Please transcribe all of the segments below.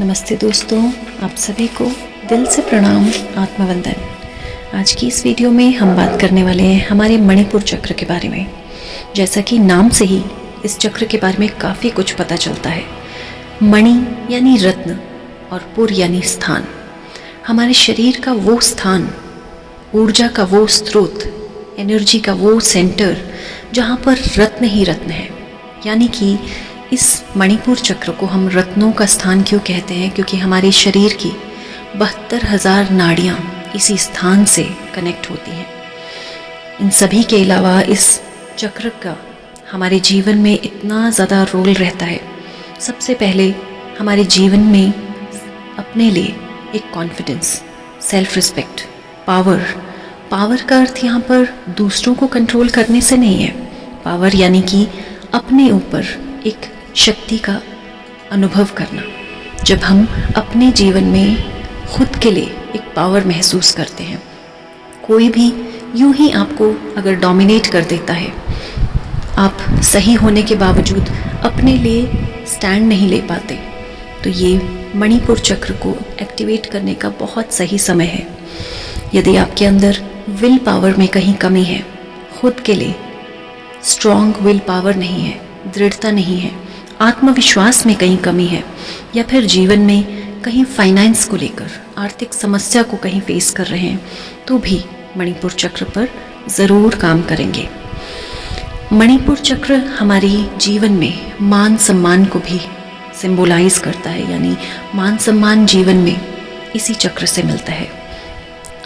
नमस्ते दोस्तों, आप सभी को दिल से प्रणाम, आत्मवंदन। आज की इस वीडियो में हम बात करने वाले हैं हमारे मणिपुर चक्र के बारे में। जैसा कि नाम से ही इस चक्र के बारे में काफ़ी कुछ पता चलता है। मणि यानी रत्न और पुर यानी स्थान। हमारे शरीर का वो स्थान, ऊर्जा का वो स्रोत, एनर्जी का वो सेंटर जहाँ पर रत्न ही रत्न है। यानी कि इस मणिपुर चक्र को हम रत्नों का स्थान क्यों कहते हैं? क्योंकि हमारे शरीर की 72,000 नाड़ियाँ इसी स्थान से कनेक्ट होती हैं। इन सभी के अलावा इस चक्र का हमारे जीवन में इतना ज़्यादा रोल रहता है। सबसे पहले हमारे जीवन में अपने लिए एक कॉन्फिडेंस, सेल्फ रिस्पेक्ट, पावर का अर्थ यहाँ पर दूसरों को कंट्रोल करने से नहीं है। पावर यानी कि अपने ऊपर एक शक्ति का अनुभव करना। जब हम अपने जीवन में खुद के लिए एक पावर महसूस करते हैं, कोई भी यूं ही आपको अगर डोमिनेट कर देता है, आप सही होने के बावजूद अपने लिए स्टैंड नहीं ले पाते, तो ये मणिपुर चक्र को एक्टिवेट करने का बहुत सही समय है। यदि आपके अंदर विल पावर में कहीं कमी है, खुद के लिए स्ट्रॉन्ग विल पावर नहीं है, दृढ़ता नहीं है, आत्मविश्वास में कहीं कमी है, या फिर जीवन में कहीं फाइनेंस को लेकर आर्थिक समस्या को कहीं फेस कर रहे हैं, तो भी मणिपुर चक्र पर ज़रूर काम करेंगे। मणिपुर चक्र हमारी जीवन में मान सम्मान को भी सिंबलाइज करता है। यानी मान सम्मान जीवन में इसी चक्र से मिलता है।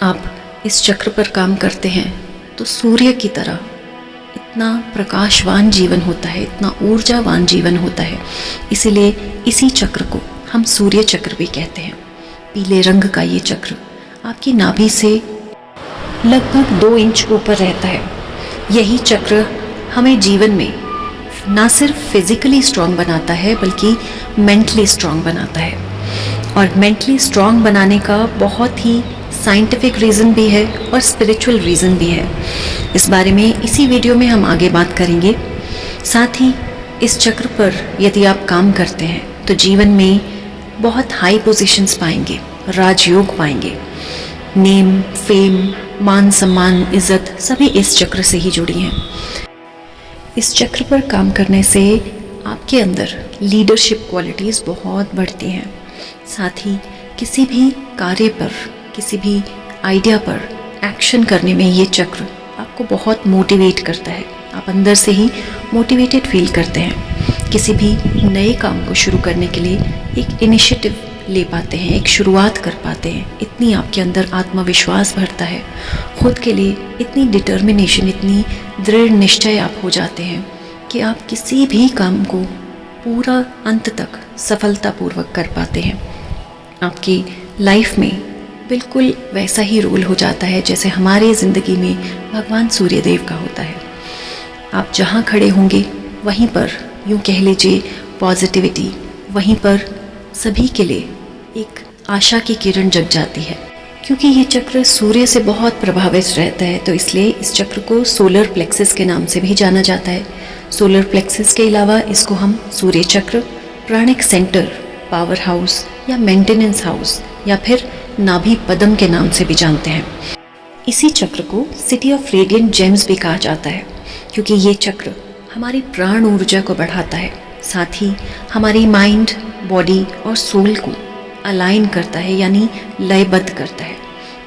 आप इस चक्र पर काम करते हैं तो सूर्य की तरह इतना प्रकाशवान जीवन होता है, इतना ऊर्जावान जीवन होता है। इसीलिए इसी चक्र को हम सूर्य चक्र भी कहते हैं। पीले रंग का ये चक्र आपकी नाभि से लगभग 2 इंच ऊपर रहता है। यही चक्र हमें जीवन में ना सिर्फ फिजिकली स्ट्रांग बनाता है बल्कि मेंटली स्ट्रांग बनाता है। और मेंटली स्ट्रांग बनाने का बहुत ही साइंटिफिक रीज़न भी है और स्पिरिचुअल रीज़न भी है। इस बारे में इसी वीडियो में हम आगे बात करेंगे। साथ ही इस चक्र पर यदि आप काम करते हैं तो जीवन में बहुत हाई पोजीशंस पाएंगे, राजयोग पाएंगे। नेम, फेम, मान सम्मान, इज्जत सभी इस चक्र से ही जुड़ी हैं। इस चक्र पर काम करने से आपके अंदर लीडरशिप क्वालिटीज़ बहुत बढ़ती हैं। साथ ही किसी भी कार्य पर, किसी भी आइडिया पर एक्शन करने में ये चक्र आपको बहुत मोटिवेट करता है। आप अंदर से ही मोटिवेटेड फील करते हैं। किसी भी नए काम को शुरू करने के लिए एक इनिशिएटिव ले पाते हैं, एक शुरुआत कर पाते हैं। इतनी आपके अंदर आत्मविश्वास बढ़ता है, खुद के लिए इतनी डिटर्मिनेशन, इतनी दृढ़ निश्चय आप हो जाते हैं कि आप किसी भी काम को पूरा अंत तक सफलतापूर्वक कर पाते हैं। आपकी लाइफ में बिल्कुल वैसा ही रोल हो जाता है जैसे हमारे ज़िंदगी में भगवान सूर्यदेव का होता है। आप जहाँ खड़े होंगे वहीं पर यूँ कह लीजिए पॉजिटिविटी, वहीं पर सभी के लिए एक आशा की किरण जग जाती है। क्योंकि ये चक्र सूर्य से बहुत प्रभावित रहता है, तो इसलिए इस चक्र को सोलर प्लेक्सिस के नाम से भी जाना जाता है। सोलर प्लेक्सिस के अलावा इसको हम सूर्य चक्र, प्राणिक सेंटर, पावर हाउस या मेंटेनेंस हाउस या फिर नाभि पदम के नाम से भी जानते हैं। इसी चक्र को सिटी ऑफ रेडिएंट जेम्स भी कहा जाता है, क्योंकि ये चक्र हमारी प्राण ऊर्जा को बढ़ाता है, साथ ही हमारी माइंड, बॉडी और सोल को अलाइन करता है, यानी लयबद्ध करता है।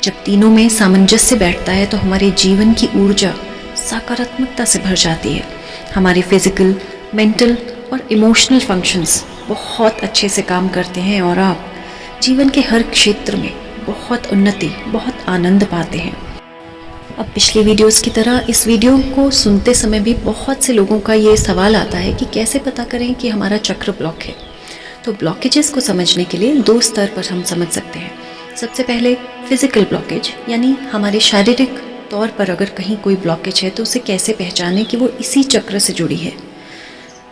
जब तीनों में सामंजस्य बैठता है तो हमारे जीवन की ऊर्जा सकारात्मकता से भर जाती है। हमारे फिजिकल, मेंटल और इमोशनल फंक्शंस बहुत अच्छे से काम करते हैं और आप जीवन के हर क्षेत्र में बहुत उन्नति, बहुत आनंद पाते हैं। अब पिछली वीडियोस की तरह इस वीडियो को सुनते समय भी बहुत से लोगों का ये सवाल आता है कि कैसे पता करें कि हमारा चक्र ब्लॉक है। तो ब्लॉकेजेस को समझने के लिए 2 स्तर पर हम समझ सकते हैं। सबसे पहले फिजिकल ब्लॉकेज, यानी हमारे शारीरिक तौर पर अगर कहीं कोई ब्लॉकेज है तो उसे कैसे पहचानें कि वो इसी चक्र से जुड़ी है।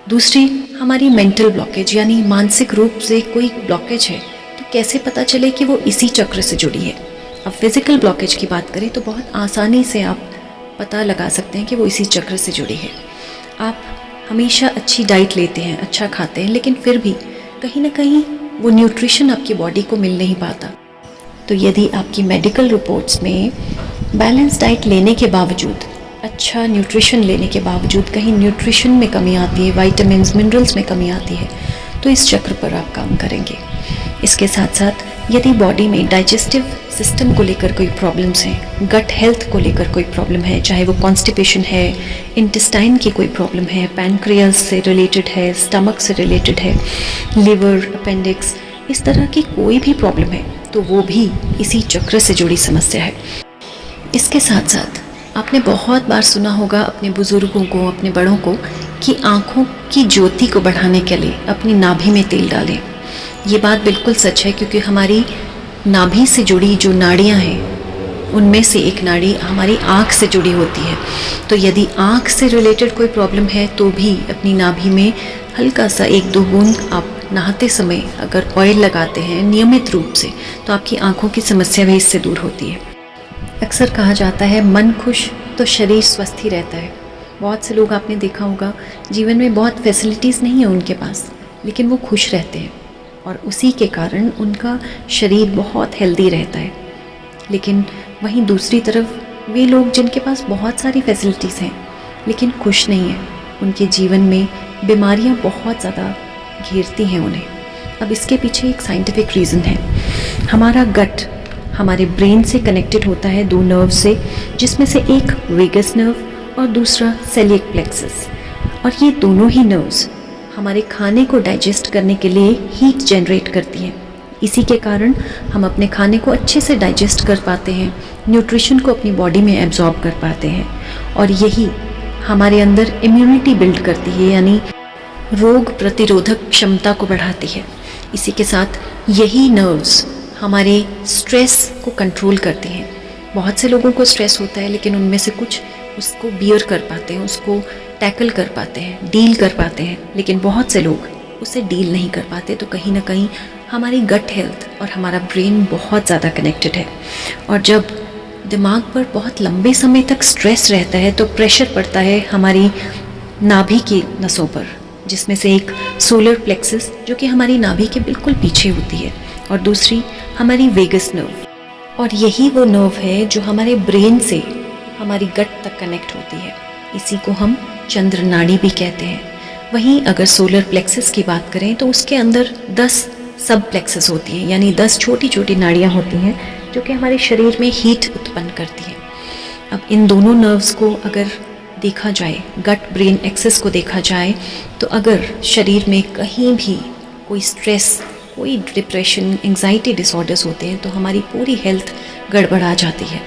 दूसरी हमारी मेंटल ब्लॉकेज, यानी मानसिक रूप से कोई ब्लॉकेज है तो कैसे पता चले कि वो इसी चक्र से जुड़ी है। अब फिजिकल ब्लॉकेज की बात करें तो बहुत आसानी से आप पता लगा सकते हैं कि वो इसी चक्र से जुड़ी है। आप हमेशा अच्छी डाइट लेते हैं, अच्छा खाते हैं, लेकिन फिर भी कहीं ना कहीं वो न्यूट्रिशन आपकी बॉडी को मिल नहीं पाता। तो यदि आपकी मेडिकल रिपोर्ट्स में बैलेंस डाइट लेने के बावजूद, अच्छा न्यूट्रिशन लेने के बावजूद कहीं न्यूट्रिशन में कमी आती है, विटामिन्स मिनरल्स में कमी आती है, तो इस चक्र पर आप काम करेंगे। इसके साथ साथ यदि बॉडी में डाइजेस्टिव सिस्टम को लेकर कोई प्रॉब्लम्स हैं, गट हेल्थ को लेकर कोई प्रॉब्लम है, चाहे वो कॉन्स्टिपेशन है, इंटेस्टाइन की कोई प्रॉब्लम है, पैनक्रियाज से रिलेटेड है, स्टमक से रिलेटेड है, लिवर, अपेंडिक्स, इस तरह की कोई भी प्रॉब्लम है, तो वो भी इसी चक्र से जुड़ी समस्या है। इसके साथ साथ आपने बहुत बार सुना होगा अपने बुज़ुर्गों को, अपने बड़ों को, कि आँखों की ज्योति को बढ़ाने के लिए अपनी नाभि में तेल डालें। ये बात बिल्कुल सच है, क्योंकि हमारी नाभि से जुड़ी जो नाड़ियाँ हैं उनमें से एक नाड़ी हमारी आँख से जुड़ी होती है। तो यदि आँख से रिलेटेड कोई प्रॉब्लम है तो भी अपनी नाभि में हल्का सा 1-2 बूंद आप नहाते समय अगर ऑयल लगाते हैं नियमित रूप से, तो आपकी आँखों की समस्या भी इससे दूर होती है। अक्सर कहा जाता है मन खुश तो शरीर स्वस्थ ही रहता है। बहुत से लोग आपने देखा होगा जीवन में बहुत फैसिलिटीज़ नहीं है उनके पास, लेकिन वो खुश रहते हैं और उसी के कारण उनका शरीर बहुत हेल्दी रहता है। लेकिन वहीं दूसरी तरफ वे लोग जिनके पास बहुत सारी फैसिलिटीज़ हैं लेकिन खुश नहीं हैं, उनके जीवन में बीमारियां बहुत ज़्यादा घेरती हैं उन्हें। अब इसके पीछे एक साइंटिफिक रीज़न है। हमारा गट हमारे ब्रेन से कनेक्टेड होता है 2 नर्व से, जिसमें से एक वेगस नर्व और दूसरा सेलियक प्लेक्सस। और ये दोनों ही नर्व्स हमारे खाने को डाइजेस्ट करने के लिए हीट जनरेट करती हैं। इसी के कारण हम अपने खाने को अच्छे से डाइजेस्ट कर पाते हैं, न्यूट्रिशन को अपनी बॉडी में एब्जॉर्ब कर पाते हैं, और यही हमारे अंदर इम्यूनिटी बिल्ड करती है, यानी रोग प्रतिरोधक क्षमता को बढ़ाती है। इसी के साथ यही नर्व्स हमारे स्ट्रेस को कंट्रोल करती हैं। बहुत से लोगों को स्ट्रेस होता है, लेकिन उनमें से कुछ उसको बियर कर पाते हैं, उसको टैकल कर पाते हैं, डील कर पाते हैं, लेकिन बहुत से लोग उससे डील नहीं कर पाते। तो कहीं ना कहीं हमारी गट हेल्थ और हमारा ब्रेन बहुत ज़्यादा कनेक्टेड है। और जब दिमाग पर बहुत लंबे समय तक स्ट्रेस रहता है तो प्रेशर पड़ता है हमारी नाभि की नसों पर, जिसमें से एक सोलर प्लेक्सस जो कि हमारी नाभि के बिल्कुल पीछे होती है, और दूसरी हमारी वेगस नर्व। और यही वो नर्व है जो हमारे ब्रेन से हमारी गट तक कनेक्ट होती है। इसी को हम चंद्र नाड़ी भी कहते हैं। वहीं अगर सोलर प्लेक्सस की बात करें तो उसके अंदर 10 सब प्लेक्सस होती हैं, यानी 10 छोटी छोटी नाड़ियाँ होती हैं जो कि हमारे शरीर में हीट उत्पन्न करती हैं। अब इन दोनों नर्व्स को अगर देखा जाए, गट ब्रेन एक्सेस को देखा जाए, तो अगर शरीर में कहीं भी कोई स्ट्रेस, कोई डिप्रेशन, एंजाइटी डिसऑर्डर्स होते हैं तो हमारी पूरी हेल्थ गड़बड़ा जाती है।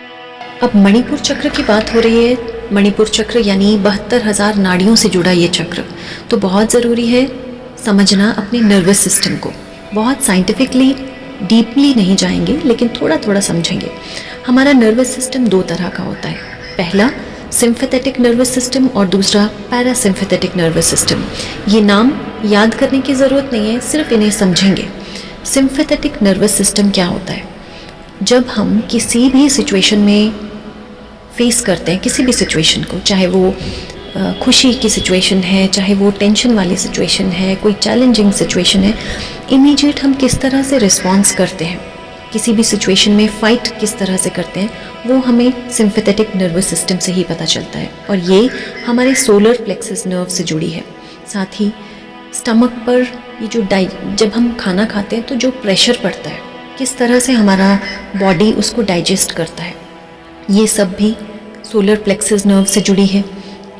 अब मणिपुर चक्र की बात हो रही है। मणिपुर चक्र यानी 72,000 नाड़ियों से जुड़ा ये चक्र, तो बहुत ज़रूरी है समझना अपने नर्वस सिस्टम को। बहुत साइंटिफिकली डीपली नहीं जाएंगे, लेकिन थोड़ा थोड़ा समझेंगे। हमारा नर्वस सिस्टम 2 तरह का होता है। पहला सिम्पैथेटिक नर्वस सिस्टम और दूसरा पैरासिम्पैथेटिक नर्वस सिस्टम। ये नाम याद करने की ज़रूरत नहीं है, सिर्फ इन्हें समझेंगे। सिम्पैथेटिक नर्वस सिस्टम क्या होता है? जब हम किसी भी सिचुएशन में फेस करते हैं, किसी भी सिचुएशन को, चाहे वो खुशी की सिचुएशन है, चाहे वो टेंशन वाली सिचुएशन है, कोई चैलेंजिंग सिचुएशन है, इमीडिएट हम किस तरह से रिस्पॉन्स करते हैं, किसी भी सिचुएशन में फ़ाइट किस तरह से करते हैं, वो हमें सिम्पैथेटिक नर्वस सिस्टम से ही पता चलता है। और ये हमारे सोलर प्लेक्सस नर्व से जुड़ी है। साथ ही स्टमक पर ये जो जब हम खाना खाते हैं तो जो प्रेशर पड़ता है, किस तरह से हमारा बॉडी उसको डाइजेस्ट करता है, ये सब भी सोलर प्लेक्सस नर्व से जुड़ी है।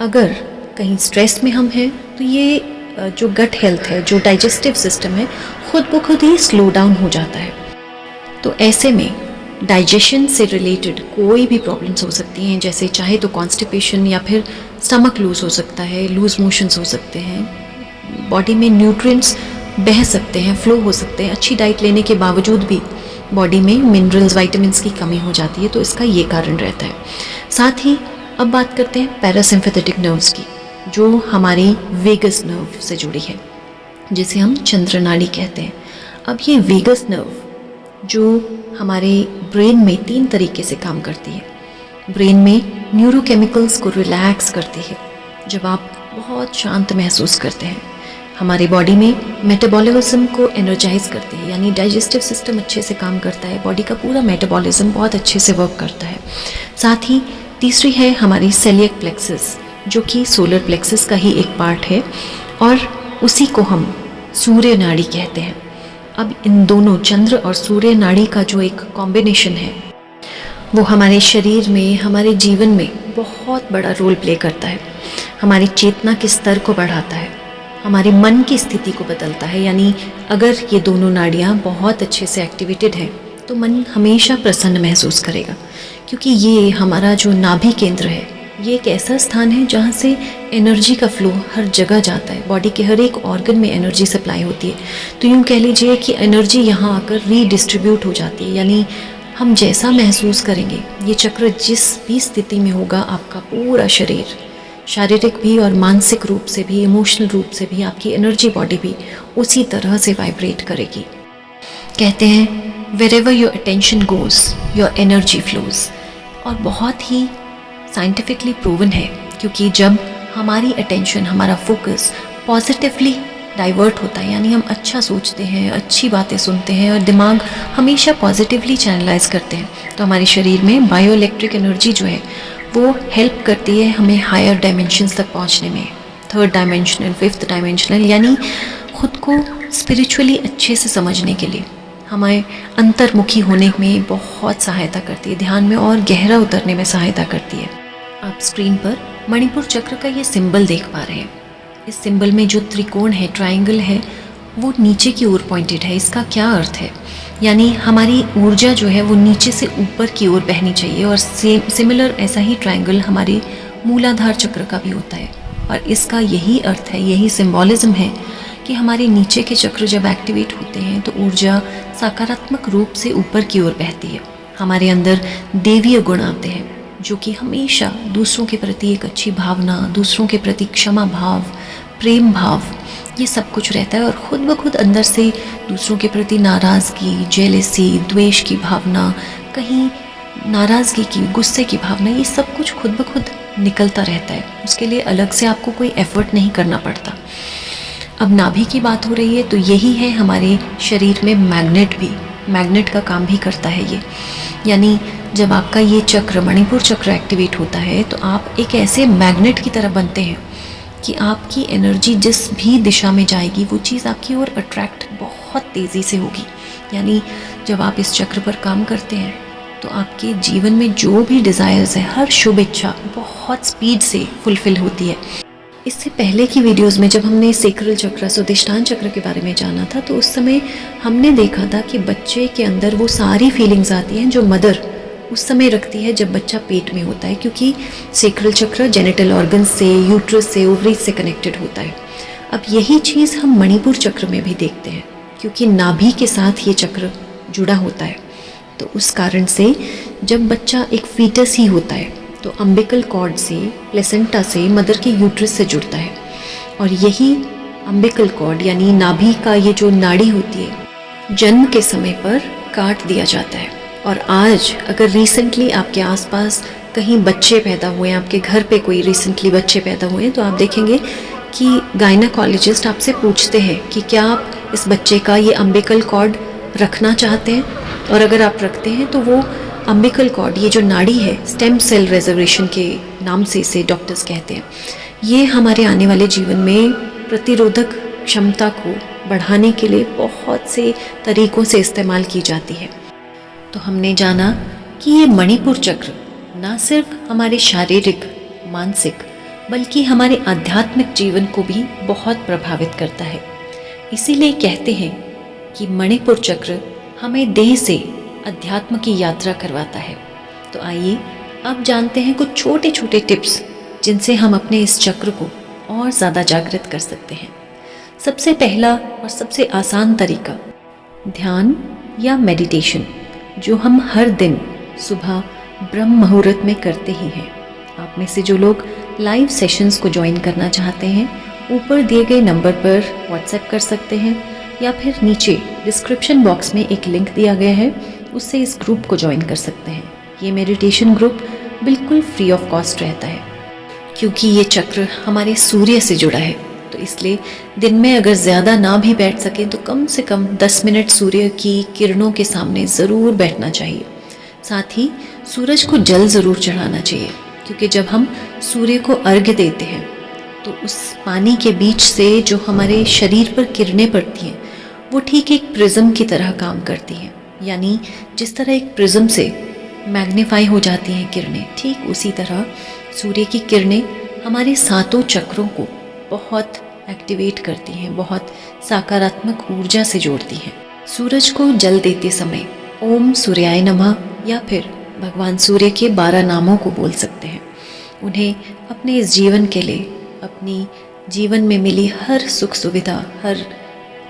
अगर कहीं स्ट्रेस में हम हैं तो ये जो गट हेल्थ है, जो डाइजेस्टिव सिस्टम है, खुद ब खुद ही स्लो डाउन हो जाता है। तो ऐसे में डाइजेशन से रिलेटेड कोई भी प्रॉब्लम्स हो सकती हैं, जैसे चाहे तो कॉन्स्टिपेशन या फिर स्टमक लूज हो सकता है, लूज मोशंस हो सकते हैं, बॉडी में न्यूट्रिएंट्स बह सकते हैं, फ्लो हो सकते हैं। अच्छी डाइट लेने के बावजूद भी बॉडी में मिनरल्स, विटामिन्स की कमी हो जाती है, तो इसका ये कारण रहता है। साथ ही अब बात करते हैं पैरासिम्पैथेटिक नर्व्स की, जो हमारी वेगस नर्व से जुड़ी है, जिसे हम चंद्र नाड़ी कहते हैं। अब ये वेगस नर्व जो हमारे ब्रेन में 3 तरीके से काम करती है। ब्रेन में न्यूरोकेमिकल्स को रिलैक्स करती है। जब आप बहुत शांत महसूस करते हैं, हमारे बॉडी में मेटाबॉलिज्म को एनर्जाइज करती है, यानी डाइजेस्टिव सिस्टम अच्छे से काम करता है, बॉडी का पूरा मेटाबॉलिज्म बहुत अच्छे से वर्क करता है। साथ ही तीसरी है हमारी सेलियक प्लेक्सस, जो कि सोलर प्लेक्सस का ही एक पार्ट है और उसी को हम सूर्य नाड़ी कहते हैं। अब इन दोनों चंद्र और सूर्य नाड़ी का जो एक कॉम्बिनेशन है वो हमारे शरीर में, हमारे जीवन में बहुत बड़ा रोल प्ले करता है। हमारी चेतना के स्तर को बढ़ाता है, हमारे मन की स्थिति को बदलता है। यानी अगर ये दोनों नाड़ियाँ बहुत अच्छे से एक्टिवेटेड हैं तो मन हमेशा प्रसन्न महसूस करेगा, क्योंकि ये हमारा जो नाभि केंद्र है ये एक ऐसा स्थान है जहाँ से एनर्जी का फ्लो हर जगह जाता है। बॉडी के हर एक ऑर्गन में एनर्जी सप्लाई होती है। तो यूँ कह लीजिए कि एनर्जी यहाँ आकर रीडिस्ट्रीब्यूट हो जाती है। यानी हम जैसा महसूस करेंगे, ये चक्र जिस भी स्थिति में होगा, आपका पूरा शरीर, शारीरिक भी और मानसिक रूप से भी, इमोशनल रूप से भी, आपकी एनर्जी बॉडी भी उसी तरह से वाइब्रेट करेगी। कहते हैं wherever your attention goes, your energy flows। और बहुत ही साइंटिफिकली प्रूवन है, क्योंकि जब हमारी अटेंशन, हमारा फोकस पॉजिटिवली डाइवर्ट होता है, यानी हम अच्छा सोचते हैं, अच्छी बातें सुनते हैं और दिमाग हमेशा पॉजिटिवली चैनलाइज करते हैं, तो हमारे शरीर में बायो इलेक्ट्रिक एनर्जी जो है वो हेल्प करती है हमें हायर डायमेंशंस तक पहुंचने में, थर्ड डायमेंशनल, फिफ्थ डायमेंशनल, यानी खुद को स्पिरिचुअली अच्छे से समझने के लिए हमें अंतर्मुखी होने में बहुत सहायता करती है, ध्यान में और गहरा उतरने में सहायता करती है। आप स्क्रीन पर मणिपुर चक्र का ये सिंबल देख पा रहे हैं। इस सिंबल में जो त्रिकोण है, ट्रायंगल है, वो नीचे की ओर पॉइंटेड है। इसका क्या अर्थ है? यानी हमारी ऊर्जा जो है वो नीचे से ऊपर की ओर बहनी चाहिए, और सिमिलर ऐसा ही ट्रायंगल हमारे मूलाधार चक्र का भी होता है। और इसका यही अर्थ है, यही सिंबॉलिज्म है कि हमारे नीचे के चक्र जब एक्टिवेट होते हैं तो ऊर्जा सकारात्मक रूप से ऊपर की ओर बहती है। हमारे अंदर देवीय गुण आते हैं, जो कि हमेशा दूसरों के प्रति एक अच्छी भावना, दूसरों के प्रति क्षमा भाव, प्रेम भाव, ये सब कुछ रहता है। और ख़ुद ब खुद अंदर से दूसरों के प्रति नाराज़गी, जेलेसी, द्वेष की भावना, कहीं नाराज़गी की, गुस्से की भावना, ये सब कुछ खुद ब खुद निकलता रहता है। उसके लिए अलग से आपको कोई एफर्ट नहीं करना पड़ता। अब नाभि की बात हो रही है तो यही है हमारे शरीर में मैग्नेट भी, मैग्नेट का काम भी करता है ये। यानी जब आपका ये चक्र, मणिपुर चक्र एक्टिवेट होता है तो आप एक ऐसे मैग्नेट की तरह बनते हैं कि आपकी एनर्जी जिस भी दिशा में जाएगी वो चीज़ आपकी ओर अट्रैक्ट बहुत तेज़ी से होगी। यानी जब आप इस चक्र पर काम करते हैं तो आपके जीवन में जो भी डिज़ायर्स है, हर शुभ इच्छा बहुत स्पीड से फुलफ़िल होती है। इससे पहले की वीडियोस में जब हमने सेक्रल चक्र, स्वादिष्टान चक्र के बारे में जाना था, तो उस समय हमने देखा था कि बच्चे के अंदर वो सारी फीलिंग्स आती हैं जो मदर उस समय रखती है जब बच्चा पेट में होता है, क्योंकि सेक्रल चक्र जेनिटल ऑर्गन से, यूट्रस से, ओवरीज से कनेक्टेड होता है। अब यही चीज़ हम मणिपुर चक्र में भी देखते हैं, क्योंकि नाभि के साथ ये चक्र जुड़ा होता है। तो उस कारण से जब बच्चा एक फीटस ही होता है तो अम्बिकल कॉर्ड से, प्लेसेंटा से, मदर के यूट्रस से जुड़ता है। और यही अम्बिकल कॉर्ड यानी नाभि का ये जो नाड़ी होती है, जन्म के समय पर काट दिया जाता है। और आज अगर रिसेंटली आपके आसपास कहीं बच्चे पैदा हुए हैं, आपके घर पे कोई रिसेंटली बच्चे पैदा हुए हैं, तो आप देखेंगे कि गायनाकोलॉजिस्ट आपसे पूछते हैं कि क्या आप इस बच्चे का ये अम्बिकल कॉर्ड रखना चाहते हैं, और अगर आप रखते हैं तो वो अम्बिकल कॉर्ड, ये जो नाड़ी है, स्टेम सेल रिजर्वेशन के नाम से इसे डॉक्टर्स कहते हैं, ये हमारे आने वाले जीवन में प्रतिरोधक क्षमता को बढ़ाने के लिए बहुत से तरीक़ों से इस्तेमाल की जाती है। तो हमने जाना कि ये मणिपुर चक्र ना सिर्फ हमारे शारीरिक, मानसिक, बल्कि हमारे आध्यात्मिक जीवन को भी बहुत प्रभावित करता है। इसीलिए कहते हैं कि मणिपुर चक्र हमें देह से अध्यात्म की यात्रा करवाता है। तो आइए अब जानते हैं कुछ छोटे छोटे टिप्स जिनसे हम अपने इस चक्र को और ज़्यादा जागृत कर सकते हैं। सबसे पहला और सबसे आसान तरीका ध्यान या मेडिटेशन, जो हम हर दिन सुबह ब्रह्म मुहूर्त में करते ही हैं। आप में से जो लोग लाइव सेशंस को ज्वाइन करना चाहते हैं, ऊपर दिए गए नंबर पर व्हाट्सएप कर सकते हैं, या फिर नीचे डिस्क्रिप्शन बॉक्स में एक लिंक दिया गया है, उससे इस ग्रुप को ज्वाइन कर सकते हैं। ये मेडिटेशन ग्रुप बिल्कुल फ्री ऑफ कॉस्ट रहता है, क्योंकि ये चक्र हमारे सूर्य से जुड़ा है। तो इसलिए दिन में अगर ज़्यादा ना भी बैठ सकें तो कम से कम 10 मिनट सूर्य की किरणों के सामने ज़रूर बैठना चाहिए। साथ ही सूरज को जल ज़रूर चढ़ाना चाहिए, क्योंकि जब हम सूर्य को अर्घ्य देते हैं तो उस पानी के बीच से जो हमारे शरीर पर किरणें पड़ती हैं वो ठीक एक प्रिज्म की तरह काम करती हैं। यानी जिस तरह एक प्रिज्म से मैग्नीफाई हो जाती हैं किरणें, ठीक उसी तरह सूर्य की किरणें हमारे सातों चक्रों को बहुत एक्टिवेट करती हैं, बहुत सकारात्मक ऊर्जा से जोड़ती हैं। सूरज को जल देते समय ओम सूर्याय नमः या फिर भगवान सूर्य के 12 नामों को बोल सकते हैं। उन्हें अपने इस जीवन के लिए, अपनी जीवन में मिली हर सुख सुविधा, हर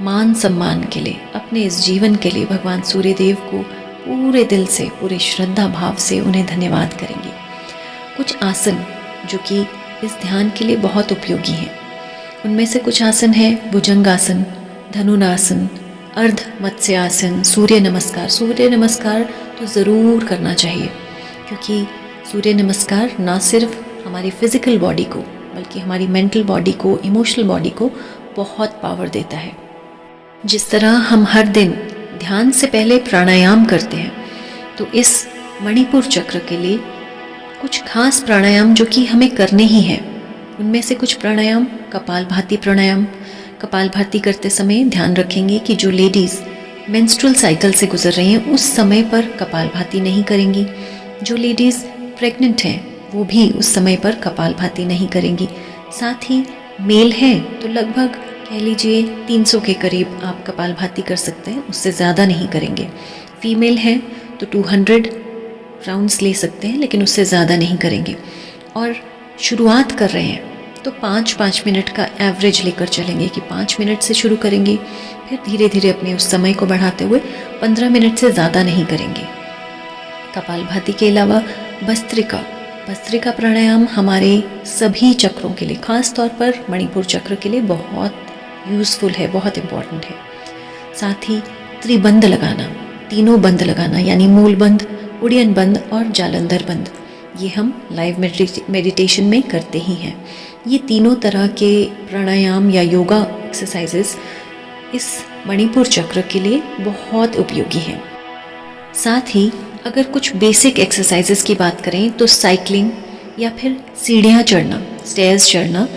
मान सम्मान के लिए, अपने इस जीवन के लिए भगवान सूर्य देव को पूरे दिल से, पूरे श्रद्धा भाव से उन्हें धन्यवाद करेंगे। कुछ आसन जो कि इस ध्यान के लिए बहुत उपयोगी हैं, उनमें से कुछ आसन है भुजंगासन, धनुरासन, अर्ध मत्स्य आसन, सूर्य नमस्कार। सूर्य नमस्कार तो ज़रूर करना चाहिए, क्योंकि सूर्य नमस्कार ना सिर्फ हमारी फिज़िकल बॉडी को बल्कि हमारी मेंटल बॉडी को, इमोशनल बॉडी को बहुत पावर देता है। जिस तरह हम हर दिन ध्यान से पहले प्राणायाम करते हैं, तो इस मणिपुर चक्र के लिए कुछ खास प्राणायाम जो कि हमें करने ही हैं। उनमें से कुछ प्राणायाम कपालभाति प्राणायाम। कपालभाति करते समय ध्यान रखेंगे कि जो लेडीज़ मेंस्ट्रुअल साइकिल से गुजर रही हैं उस समय पर कपालभाति नहीं करेंगी। जो लेडीज़ प्रेग्नेंट हैं वो भी उस समय पर कपालभाति नहीं करेंगी। साथ ही मेल हैं तो लगभग कह लीजिए 300 के करीब आप कपालभाति कर सकते हैं, उससे ज़्यादा नहीं करेंगे। फीमेल हैं तो 200 राउंड्स ले सकते हैं, लेकिन उससे ज़्यादा नहीं करेंगे। और शुरुआत कर रहे हैं तो 5-5 मिनट का एवरेज लेकर चलेंगे कि 5 मिनट से शुरू करेंगे, फिर धीरे धीरे अपने उस समय को बढ़ाते हुए 15 मिनट से ज़्यादा नहीं करेंगे। कपालभाति के अलावा भस्त्रिका प्राणायाम हमारे सभी चक्रों के लिए, खास तौर पर मणिपुर चक्र के लिए बहुत यूज़फुल है, बहुत इम्पॉर्टेंट है। साथ ही त्रिबंध लगाना, तीनों बंद लगाना, यानी मूल बंद, उड़ियन बंद और जालंधर बंद, ये हम लाइव मेडिटेशन में करते ही हैं। ये तीनों तरह के प्राणायाम या योगा एक्सरसाइजेस इस मणिपुर चक्र के लिए बहुत उपयोगी हैं। साथ ही अगर कुछ बेसिक एक्सरसाइजेस की बात करें तो साइकिलिंग या फिर सीढ़ियाँ चढ़ना, स्टेयर्स चढ़ना,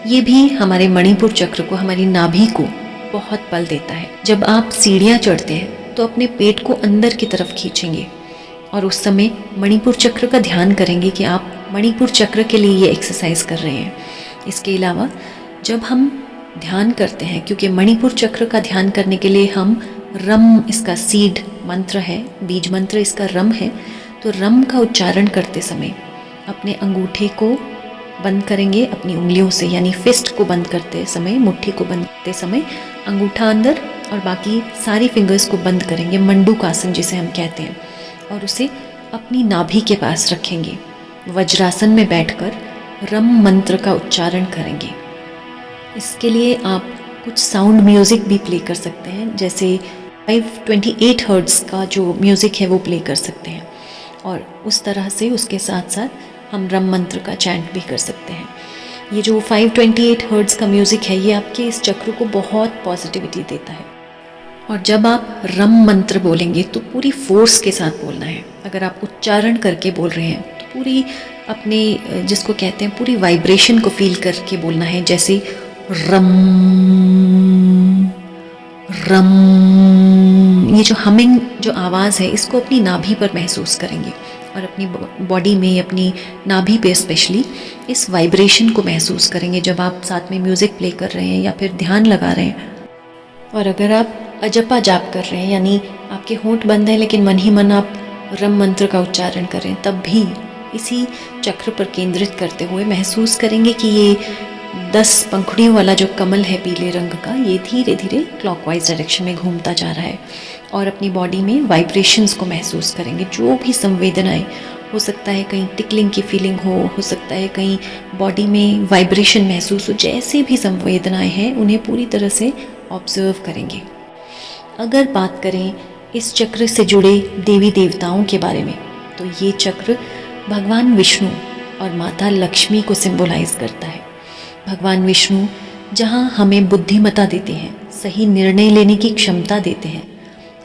ये भी हमारे मणिपुर चक्र को, हमारी नाभि को बहुत बल देता है। जब आप सीढ़ियाँ चढ़ते हैं तो अपने पेट को अंदर की तरफ खींचेंगे और उस समय मणिपुर चक्र का ध्यान करेंगे कि आप मणिपुर चक्र के लिए ये एक्सरसाइज कर रहे हैं। इसके अलावा जब हम ध्यान करते हैं, क्योंकि मणिपुर चक्र का ध्यान करने के लिए हम रम, इसका सीड मंत्र है, बीज मंत्र इसका रम है, तो रम का उच्चारण करते समय अपने अंगूठे को बंद करेंगे अपनी उंगलियों से, यानी फिस्ट को बंद करते समय, मुट्ठी को बंद करते समय अंगूठा अंदर और बाकी सारी फिंगर्स को बंद करेंगे, मंडूकासन जिसे हम कहते हैं, और उसे अपनी नाभि के पास रखेंगे। वज्रासन में बैठकर रम मंत्र का उच्चारण करेंगे। इसके लिए आप कुछ साउंड म्यूज़िक भी प्ले कर सकते हैं, जैसे 528 हर्ट्ज़ का जो म्यूज़िक है वो प्ले कर सकते हैं, और उस तरह से उसके साथ साथ हम रम मंत्र का चैंट भी कर सकते हैं। ये जो 528 हर्ट्ज़ का म्यूज़िक है ये आपके इस चक्र को बहुत पॉजिटिविटी देता है। और जब आप रम मंत्र बोलेंगे तो पूरी फोर्स के साथ बोलना है। अगर आप उच्चारण करके बोल रहे हैं तो पूरी अपने, जिसको कहते हैं, पूरी वाइब्रेशन को फील करके बोलना है, जैसे रम रम। ये जो हमिंग जो आवाज़ है इसको अपनी नाभि पर महसूस करेंगे और अपनी बॉडी में, अपनी नाभि पे स्पेशली इस वाइब्रेशन को महसूस करेंगे जब आप साथ में म्यूज़िक प्ले कर रहे हैं या फिर ध्यान लगा रहे हैं। और अगर आप अजपा जाप कर रहे हैं, यानी आपके होंठ बंद हैं लेकिन मन ही मन आप रम मंत्र का उच्चारण करें, तब भी इसी चक्र पर केंद्रित करते हुए महसूस करेंगे कि ये 10 पंखुड़ियों वाला जो कमल है पीले रंग का, ये धीरे धीरे क्लॉकवाइज डायरेक्शन में घूमता जा रहा है, और अपनी बॉडी में वाइब्रेशंस को महसूस करेंगे। जो भी संवेदनाएं, हो सकता है कहीं टिकलिंग की फीलिंग हो सकता है कहीं बॉडी में वाइब्रेशन महसूस हो, जैसे भी संवेदनाएं हैं उन्हें पूरी तरह से ऑब्जर्व करेंगे। अगर बात करें इस चक्र से जुड़े देवी देवताओं के बारे में, तो ये चक्र भगवान विष्णु और माता लक्ष्मी को सिंबलाइज करता है। भगवान विष्णु जहाँ हमें बुद्धिमत्ता देते हैं, सही निर्णय लेने की क्षमता देते हैं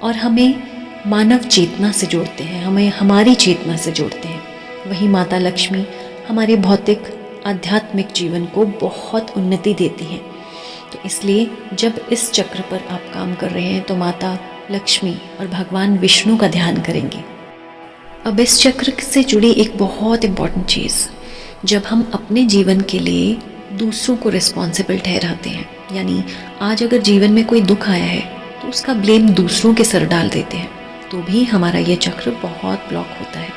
और हमें मानव चेतना से जोड़ते हैं, हमें हमारी चेतना से जोड़ते हैं। वही माता लक्ष्मी हमारे भौतिक आध्यात्मिक जीवन को बहुत उन्नति देती हैं। तो इसलिए जब इस चक्र पर आप काम कर रहे हैं तो माता लक्ष्मी और भगवान विष्णु का ध्यान करेंगे। अब इस चक्र से जुड़ी एक बहुत इम्पॉर्टेंट चीज़, जब हम अपने जीवन के लिए दूसरों को रिस्पॉन्सिबल ठहराते हैं, यानी आज अगर जीवन में कोई दुख आया है तो उसका ब्लेम दूसरों के सर डाल देते हैं, तो भी हमारा ये चक्र बहुत ब्लॉक होता है।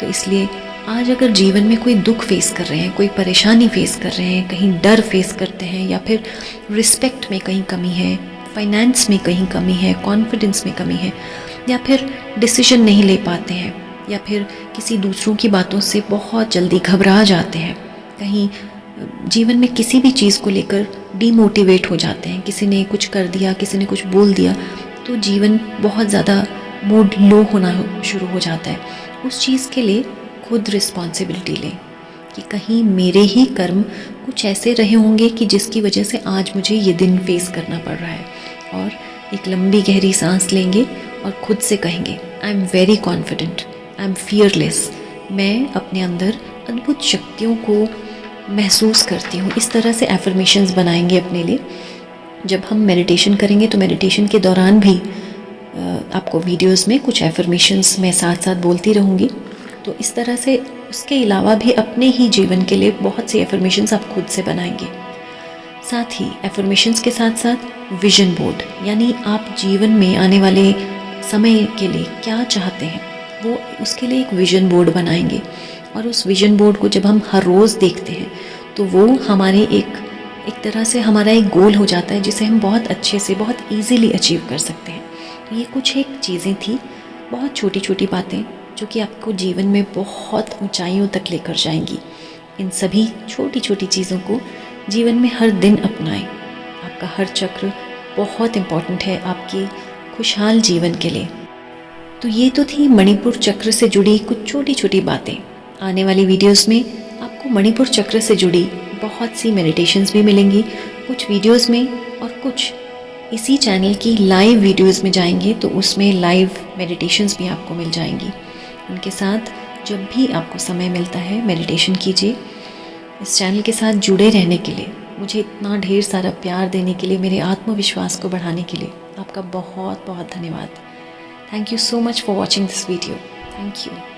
तो इसलिए आज अगर जीवन में कोई दुख फेस कर रहे हैं, कोई परेशानी फेस कर रहे हैं, कहीं डर फेस करते हैं, या फिर रिस्पेक्ट में कहीं कमी है, फाइनेंस में कहीं कमी है, कॉन्फिडेंस में कमी है, या फिर डिसीजन नहीं ले पाते हैं, या फिर किसी दूसरों की बातों से बहुत जल्दी घबरा जाते हैं, कहीं जीवन में किसी भी चीज़ को लेकर डीमोटिवेट हो जाते हैं, किसी ने कुछ कर दिया, किसी ने कुछ बोल दिया, तो जीवन बहुत ज़्यादा मूड लो होना शुरू हो जाता है। उस चीज़ के लिए खुद रिस्पॉन्सिबिलिटी लें कि कहीं मेरे ही कर्म कुछ ऐसे रहे होंगे कि जिसकी वजह से आज मुझे ये दिन फेस करना पड़ रहा है। और एक लंबी गहरी सांस लेंगे और खुद से कहेंगे, I am very confident, I am fearless. मैं अपने अंदर अद्भुत शक्तियों को महसूस करती हूँ। इस तरह से एफर्मेशंस बनाएंगे अपने लिए। जब हम मेडिटेशन करेंगे तो मेडिटेशन के दौरान भी आपको वीडियोस में कुछ एफर्मेशंस मैं साथ साथ बोलती रहूँगी। तो इस तरह से उसके अलावा भी अपने ही जीवन के लिए बहुत सी एफर्मेशंस आप खुद से बनाएंगे। साथ ही एफर्मेशंस के साथ साथ विजन बोर्ड, यानी आप जीवन में आने वाले समय के लिए क्या चाहते हैं, वो उसके लिए एक विजन बोर्ड बनाएंगे। और उस विजन बोर्ड को जब हम हर रोज़ देखते हैं तो वो हमारे एक तरह से हमारा एक गोल हो जाता है, जिसे हम बहुत अच्छे से बहुत ईजीली अचीव कर सकते हैं। तो ये कुछ एक चीज़ें थी, बहुत छोटी छोटी बातें जो कि आपको जीवन में बहुत ऊंचाइयों तक लेकर जाएंगी। इन सभी छोटी छोटी चीज़ों को जीवन में हर दिन अपनाएं। आपका हर चक्र बहुत इम्पॉर्टेंट है आपके खुशहाल जीवन के लिए। तो ये तो थी मणिपुर चक्र से जुड़ी कुछ छोटी छोटी बातें। आने वाली वीडियोस में आपको मणिपुर चक्र से जुड़ी बहुत सी मेडिटेशंस भी मिलेंगी, कुछ वीडियोस में, और कुछ इसी चैनल की लाइव वीडियोस में जाएंगे तो उसमें लाइव मेडिटेशंस भी आपको मिल जाएंगी। उनके साथ जब भी आपको समय मिलता है मेडिटेशन कीजिए। इस चैनल के साथ जुड़े रहने के लिए, मुझे इतना ढेर सारा प्यार देने के लिए, मेरे आत्मविश्वास को बढ़ाने के लिए आपका बहुत बहुत धन्यवाद। Thank you so much for watching this video. Thank you.